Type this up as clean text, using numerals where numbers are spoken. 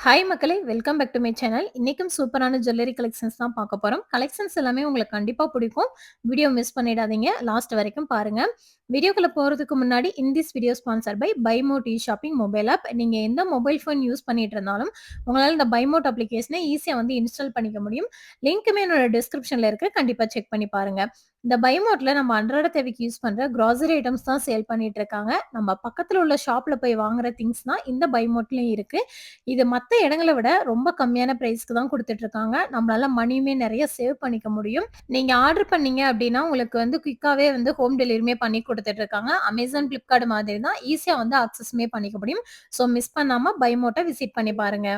Hi மக்களே! Welcome back to my channel. இன்னைக்கும் சூப்பரான ஜுவல்லரி கலெக்ஷன்ஸ் தான் பார்க்க போறோம். கலெக்ஷன்ஸ் எல்லாமே உங்களுக்கு கண்டிப்பா பிடிக்கும். வீடியோ மிஸ் பண்ணிடாதீங்க. லாஸ்ட் வரைக்கும் பாருங்க. வீடியோக்குள்ள போறதுக்கு முன்னாடி this video sponsored by BuyMote shopping mobile app. நீங்க எந்த மொபைல் ஃபோன் யூஸ் பண்ணிட்டு இருந்தாலும், உங்களால இந்த BuyMote அப்ளிகேஷன ஈஸியா வந்து இன்ஸ்டால் பண்ணிக்க முடியும். லிங்க்குமே என்னோட டிஸ்கிரிப்ஷன்ல இருக்கு. கண்டிப்பா செக் பண்ணி பாருங்க. இந்த BuyMoteல நம்ம அன்றாட தேவைக்கு யூஸ் பண்ற கிராசரி ஐட்டம்ஸ் தான் சேல் பண்ணிட்டு இருக்காங்க. நம்ம பக்கத்துல உள்ள ஷாப்ல போய் வாங்குற திங்ஸ் தான் இந்த BuyMoteலயும் இருக்கு. இது மத்த இடங்கள விட ரொம்ப கம்மியான பிரைஸ்க்கு தான் குடுத்துட்டுருக்காங்க. நம்மளால மணியுமே நெறைய சேவ் பண்ணிக்க முடியும். நீங்க ஆர்டர் பண்ணீங்க அப்டின்னா, உங்களுக்கு வந்து குயிக்காவே வந்து ஹோம் டெலிவரியுமே பண்ணி குடுத்துட்டுருக்காங்க. Amazon, Flipkart மாதிரி தான் ஈஸியா வந்து ஆக்சஸ்மே பண்ணிக்க முடியும். ஸோ மிஸ் பண்ணாம பைமோட்ட விசிட் பண்ணி பாருங்க.